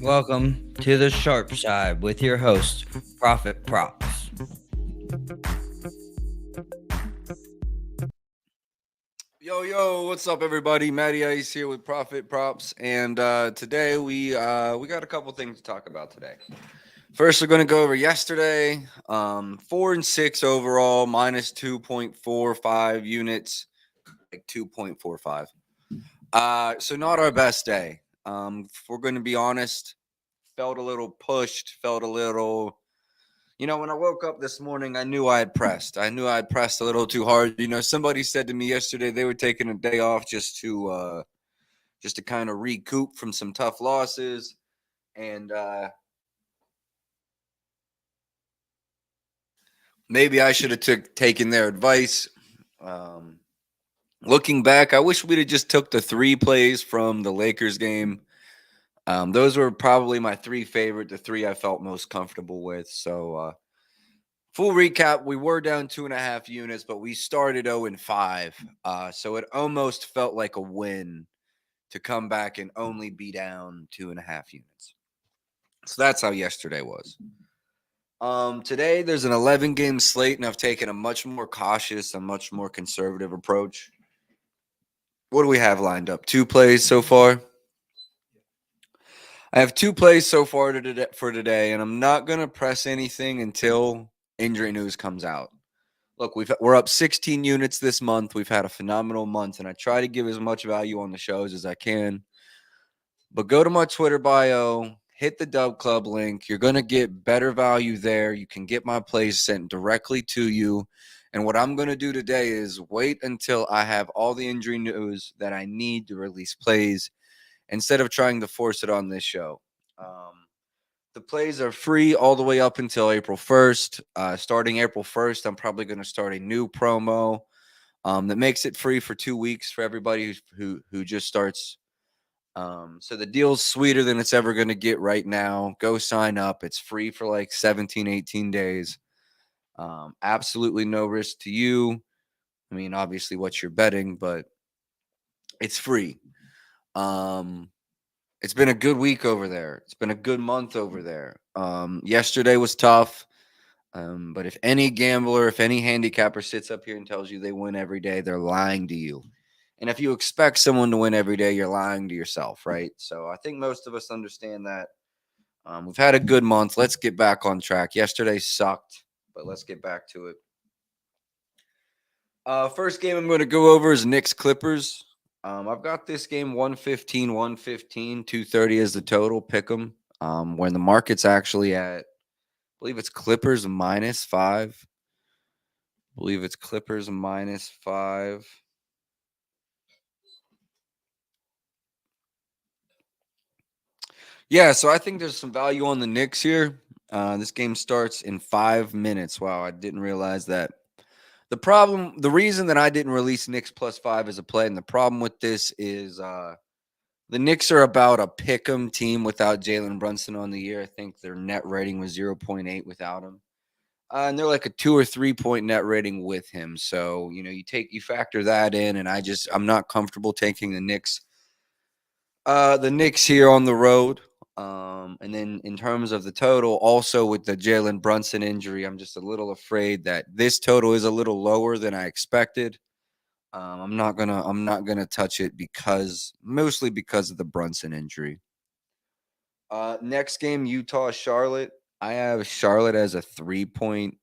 Welcome to the Sharp Side with your host, Profit Props. Yo, what's up, everybody? Matty Ice here with Profit Props, and today we got a couple things to talk about today. First, we're going to go over yesterday. 4-6 overall, minus 2.45 units, like 2.45. So not our best day. If we're going to be honest, felt a little pushed, felt a little. When I woke up this morning, I knew I had pressed. I knew I had pressed a little too hard. Somebody said to me yesterday they were taking a day off just to kind of recoup from some tough losses, and maybe I should have taken their advice. Looking back, I wish we'd have just took the 3 plays from the Lakers game. Those were probably my 3 favorite, the 3 I felt most comfortable with. So. Full recap, we were down 2.5 units, but we started 0-5. So it almost felt like a win to come back and only be down 2.5 units. So that's how yesterday was. Today, there's an 11-game slate, and I've taken a much more cautious, a much more conservative approach. What do we have lined up? 2 plays so far? I have 2 plays so far for today, and I'm not going to press anything until injury news comes out. Look, we're up 16 units this month. We've had a phenomenal month, and I try to give as much value on the shows as I can. But go to my Twitter bio, hit the Dub Club link. You're going to get better value there. You can get my plays sent directly to you. And what I'm going to do today is wait until I have all the injury news that I need to release plays instead of trying to force it on this show. The plays are free all the way up until April 1st. Starting April 1st, I'm probably going to start a new promo that makes it free for 2 weeks for everybody who just starts. So the deal's sweeter than it's ever going to get right now. Go sign up. It's free for like 17, 18 days. Absolutely no risk to you. I mean, obviously what you're betting, but it's free. It's been a good week over there. It's been a good month over there. Yesterday was tough. But if any gambler, if any handicapper sits up here and tells you they win every day, they're lying to you. And if you expect someone to win every day, you're lying to yourself, right? So I think most of us understand that. We've had a good month. Let's get back on track. Yesterday sucked, but let's get back to it. First game I'm going to go over is Knicks Clippers. I've got this game 115, 230 is the total. Pick 'em. When the market's actually at, I believe it's Clippers -5. I believe it's Clippers -5. Yeah, so I think there's some value on the Knicks here. This game starts in 5 minutes. Wow, I didn't realize that. The reason that I didn't release Knicks +5 as a play, and the problem with this is the Knicks are about a pick'em team without Jalen Brunson on the year. I think their net rating was 0.8 without him. And they're like a 2 or 3 point net rating with him. So, you factor that in, and I'm not comfortable taking the Knicks The Knicks here on the road. And then in terms of the total, also with the Jalen Brunson injury, I'm just a little afraid that this total is a little lower than I expected. I'm not gonna touch it mostly because of the Brunson injury. Next game, Utah Charlotte. I have Charlotte as a 3-point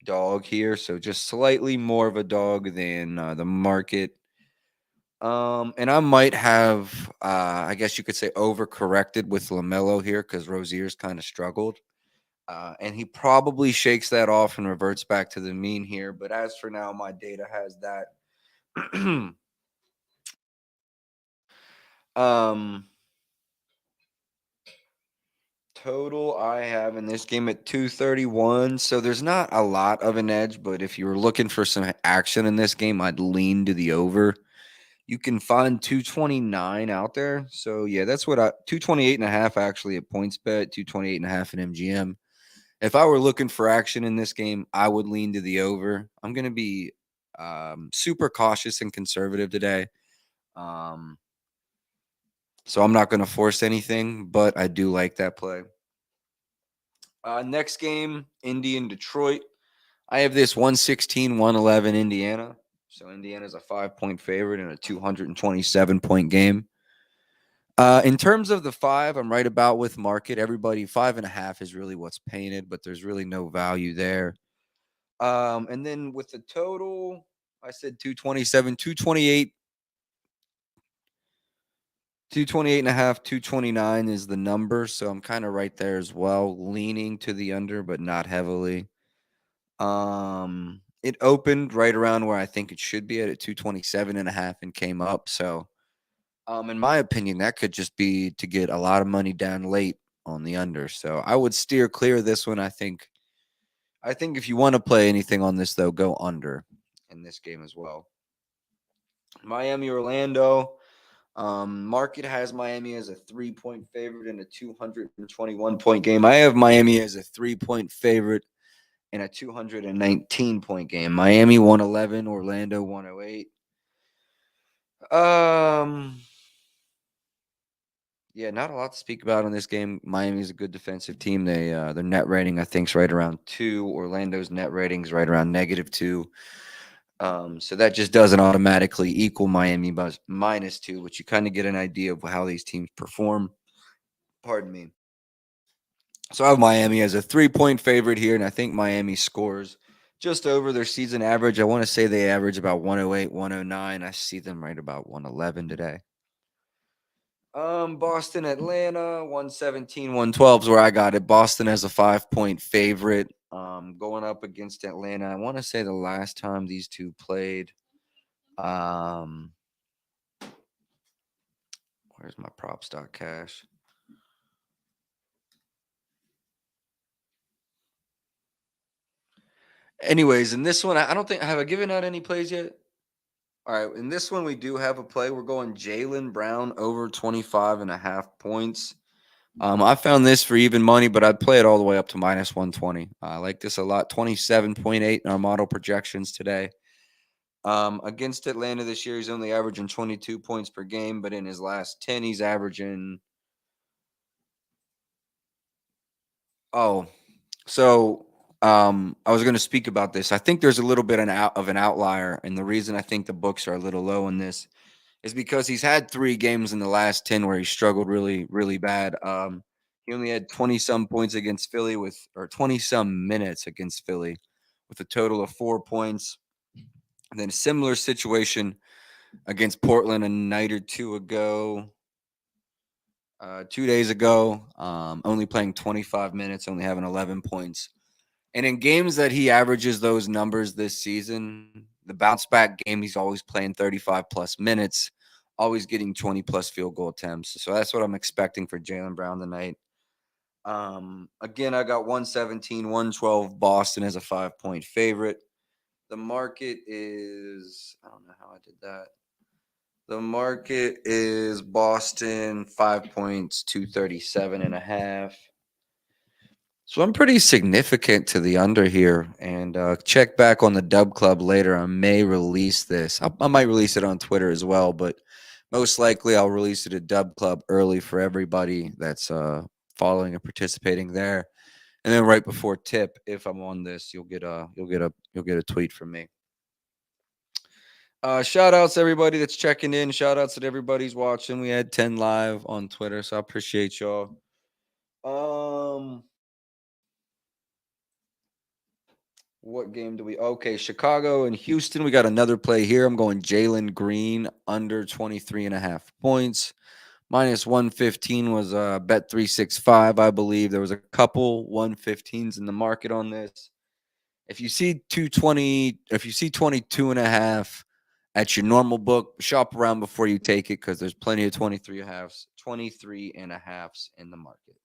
dog here, so just slightly more of a dog than the market. And I might have, I guess you could say, overcorrected with LaMelo here because Rozier's kind of struggled. And he probably shakes that off and reverts back to the mean here. But as for now, my data has that. um, Total I have in this game at 231. So there's not a lot of an edge, but if you were looking for some action in this game, I'd lean to the over. You can find 229 out there. So yeah, that's what 228 and a half actually at PointsBet, 228 and a half at MGM. If I were looking for action in this game, I would lean to the over. I'm going to be super cautious and conservative today. So I'm not going to force anything, but I do like that play. Next game, Indy and Detroit. I have this 116-111 Indiana. So Indiana's a 5-point favorite in a 227-point game. In terms of the 5, I'm right about with market. Everybody, 5.5 is really what's painted, but there's really no value there. And then with the total, I said 227, 228. 228 and a half, 229 is the number. So I'm kind of right there as well, leaning to the under, but not heavily. It opened right around where I think it should be at 227 and a half and came up. So, in my opinion, that could just be to get a lot of money down late on the under. So I would steer clear of this one. I think if you want to play anything on this, though, go under in this game as well. Miami, Orlando. Market has Miami as a 3-point favorite in a 221-point game. I have Miami as a 3-point favorite in a 219-point game. Miami 111, Orlando 108. Yeah, not a lot to speak about in this game. Miami's a good defensive team. Their net rating I think is right around 2. Orlando's net rating is right around -2. So that just doesn't automatically equal Miami -2, which you kind of get an idea of how these teams perform. Pardon me. So I have Miami as a 3-point favorite here, and I think Miami scores just over their season average. I want to say they average about 108, 109. I see them right about 111 today. Boston, Atlanta, 117, 112 is where I got it. Boston as a 5-point favorite. Going up against Atlanta. I want to say the last time these two played. Where's my props.cash? Anyways, in this one, I don't think have I given out any plays yet. All right, in this one, we do have a play. We're going Jaylen Brown over 25.5 points. I found this for even money, but I'd play it all the way up to -120. I like this a lot. 27.8 in our model projections today. Against Atlanta this year, he's only averaging 22 points per game, but in his last 10, he's averaging. Oh, so I was going to speak about this. I think there's a little bit of an outlier, and the reason I think the books are a little low in this is because he's had 3 games in the last 10 where he struggled really, really bad. He only had 20-some points against Philly or 20-some minutes against Philly with a total of 4 points. And then a similar situation against Portland a night or two ago. 2 days ago, only playing 25 minutes, only having 11 points. And in games that he averages those numbers this season, the bounce back game, he's always playing 35-plus minutes, always getting 20-plus field goal attempts. So that's what I'm expecting for Jaylen Brown tonight. Again, I got 117, 112 Boston as a 5-point favorite. The market is, I don't know how I did that. The market is Boston 5 points, 237.5. So I'm pretty significant to the under here, and check back on the Dub Club later. I may release this. I might release it on Twitter as well, but Most likely, I'll release it at Dub Club early for everybody that's following and participating there. And then right before tip, if I'm on this, you'll get a tweet from me. Shout outs to everybody that's checking in. Shout outs to everybody's watching. We had 10 live on Twitter, so I appreciate y'all. What game do we? Okay, Chicago and Houston. We got another play here. I'm going Jalen Green under 23.5 points. Minus 115 was bet 365, I believe. There was a couple 115s in the market on this. If you see 220, if you see 22.5 at your normal book, shop around before you take it because there's plenty of 23.5s in the market.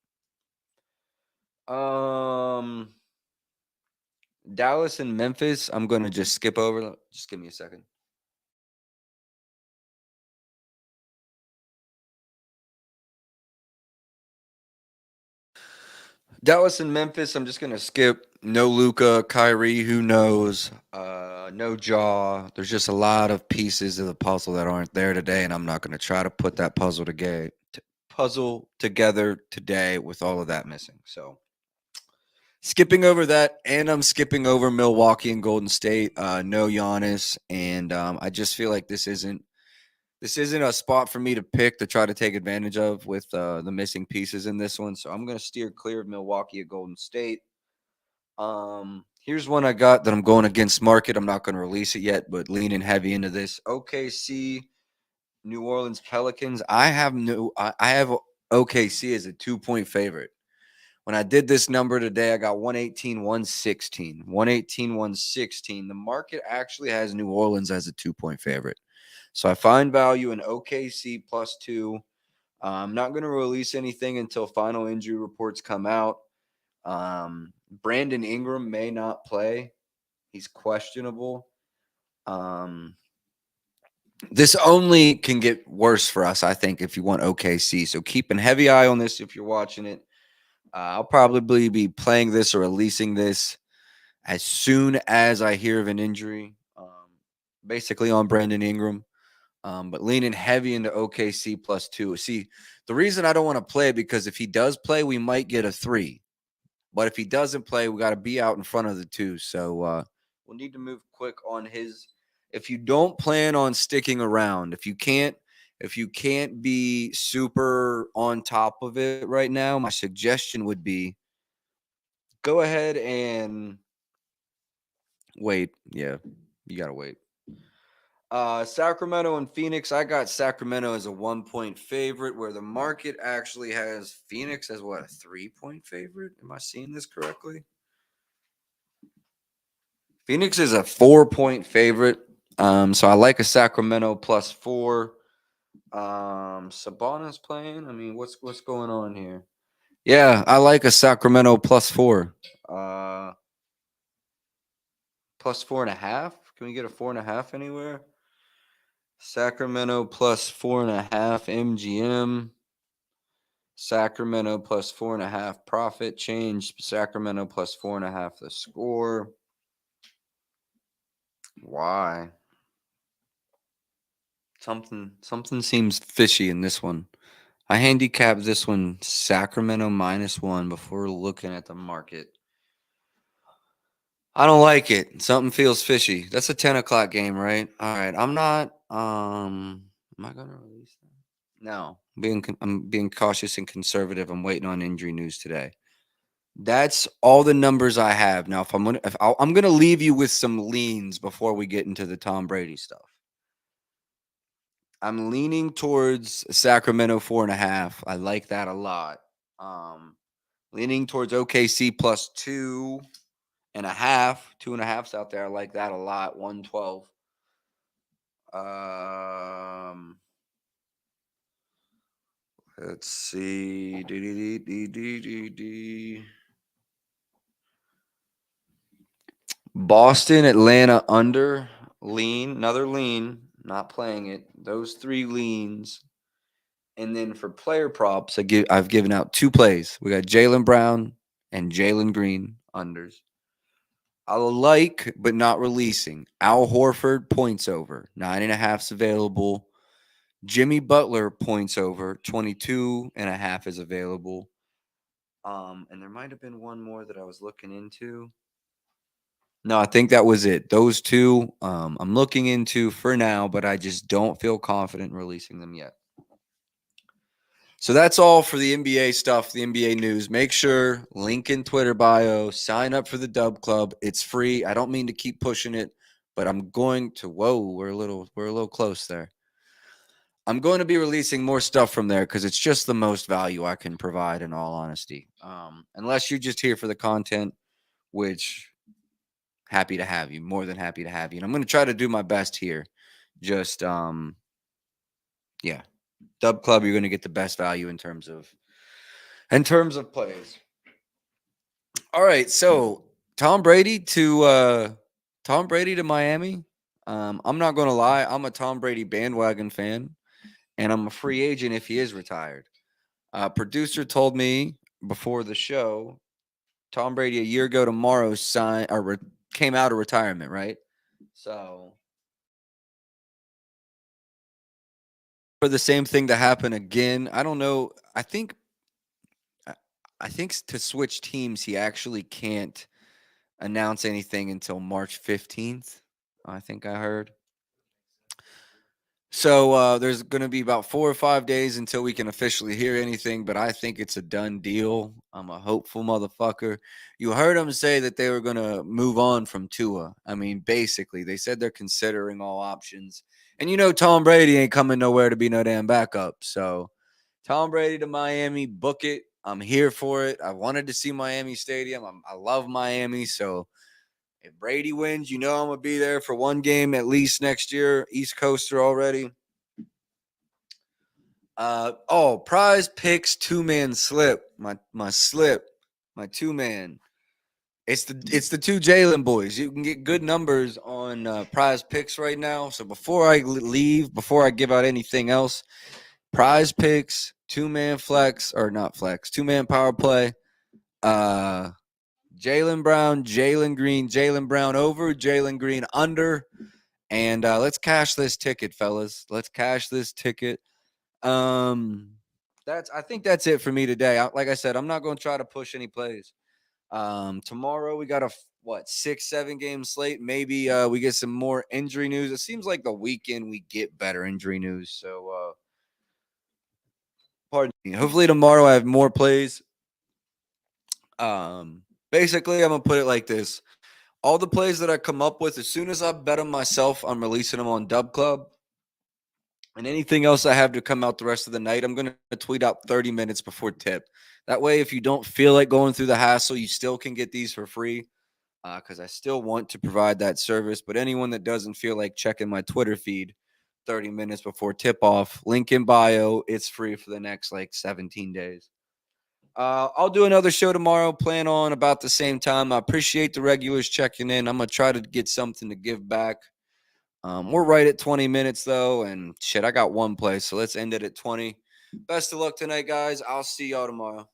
Dallas and Memphis, I'm going to just skip over. Just give me a second. Dallas and Memphis, I'm just going to skip. No Luca, Kyrie, who knows? No Jaw. There's just a lot of pieces of the puzzle that aren't there today, and I'm not going to try to put that puzzle together today with all of that missing. So skipping over that, and I'm skipping over Milwaukee and Golden State. No Giannis, and I just feel like this isn't a spot for me to pick to try to take advantage of with the missing pieces in this one. So I'm going to steer clear of Milwaukee at Golden State. Here's one I got that I'm going against market. I'm not going to release it yet, but leaning heavy into this. OKC, New Orleans Pelicans. I have OKC as a 2-point favorite. When I did this number today, I got 118, 116. 118, 116. The market actually has New Orleans as a 2-point favorite. So I find value in OKC +2. I'm not going to release anything until final injury reports come out. Brandon Ingram may not play. He's questionable. This only can get worse for us, I think, if you want OKC. So keep a heavy eye on this if you're watching it. I'll probably be playing this or releasing this as soon as I hear of an injury, basically on Brandon Ingram. But leaning heavy into OKC +2. See, the reason I don't want to play because if he does play, we might get a 3. But if he doesn't play, we got to be out in front of the 2. So we'll need to move quick on his. If you don't plan on sticking around, if you can't be super on top of it right now, my suggestion would be go ahead and wait. Yeah, you got to wait. Sacramento and Phoenix. I got Sacramento as a 1-point favorite, where the market actually has Phoenix as what, a 3-point favorite? Am I seeing this correctly? Phoenix is a 4-point favorite. So I like a Sacramento +4. Sabonis playing. I mean, what's going on here? Yeah, I like a Sacramento +4. +4.5. Can we get a 4.5 anywhere? Sacramento +4.5 MGM. Sacramento +4.5 profit change. Sacramento +4.5 the score. Why? Something seems fishy in this one. I handicapped this one Sacramento -1 before looking at the market. I don't like it. Something feels fishy. That's a 10 o'clock game, right? All right. I'm not. Am I gonna release that? No. I'm being cautious and conservative. I'm waiting on injury news today. That's all the numbers I have now. I'm gonna leave you with some leans before we get into the Tom Brady stuff. I'm leaning towards Sacramento 4.5. I like that a lot. Leaning towards OKC +2.5. 2.5's out there. I like that a lot. 112. Let's see. Boston, Atlanta under lean. Another lean. Not playing it. Those 3 leans. And then for player props, I've given out 2 plays. We got Jaylen Brown and Jalen Green unders. I like, but not releasing. Al Horford points over. 9.5's available. Jimmy Butler points over 22.5 is available. And there might have been one more that I was looking into. No, I think that was it. Those two I'm looking into for now, but I just don't feel confident in releasing them yet. So that's all for the NBA stuff, the NBA news. Make sure, link in Twitter bio, sign up for the Dub Club. It's free. I don't mean to keep pushing it, but I'm going to we're a little close there. I'm going to be releasing more stuff from there because it's just the most value I can provide, in all honesty. Unless you're just here for the content, which happy to have you, more than happy to have you. And I'm going to try to do my best here. Just yeah. Dub Club, you're going to get the best value in terms of plays. All right, so Tom Brady to Miami. I'm not going to lie, I'm a Tom Brady bandwagon fan, and I'm a free agent if he is retired. Producer told me before the show, Tom Brady a year ago tomorrow came out of retirement, right? So for the same thing to happen again, I don't know. I think to switch teams, he actually can't announce anything until March 15th. I think I heard. So there's going to be about 4 or 5 days until we can officially hear anything, but I think it's a done deal. I'm a hopeful motherfucker. You heard them say that they were going to move on from Tua. I mean, basically, they said they're considering all options. And you know Tom Brady ain't coming nowhere to be no damn backup. So Tom Brady to Miami, book it. I'm here for it. I wanted to see Miami Stadium. I love Miami, so if Brady wins, you know I'm going to be there for one game at least next year. East Coaster already. Prize Picks 2-man slip. My slip. My 2-man. It's the two Jalen boys. You can get good numbers on Prize Picks right now. So before I leave, before I give out anything else, Prize Picks, 2-man flex, or not flex, 2-man power play. Jaylen Brown, Jalen Green, Jaylen Brown over, Jalen Green under. And let's cash this ticket, fellas. Let's cash this ticket. I think that's it for me today. Like I said, I'm not going to try to push any plays. Tomorrow we got a 6-7 game slate. Maybe we get some more injury news. It seems like the weekend we get better injury news. So pardon me. Hopefully tomorrow I have more plays. Basically, I'm gonna put it like this. All the plays that I come up with, as soon as I bet them myself, I'm releasing them on Dub Club. And anything else I have to come out the rest of the night, I'm going to tweet out 30 minutes before tip. That way, if you don't feel like going through the hassle, you still can get these for free because I still want to provide that service. But anyone that doesn't feel like checking my Twitter feed 30 minutes before tip off, link in bio, it's free for the next 17 days. I'll do another show tomorrow, plan on about the same time. I appreciate the regulars checking in. I'm going to try to get something to give back. We're right at 20 minutes, though, and shit, I got one play, so let's end it at 20. Best of luck tonight, guys. I'll see y'all tomorrow.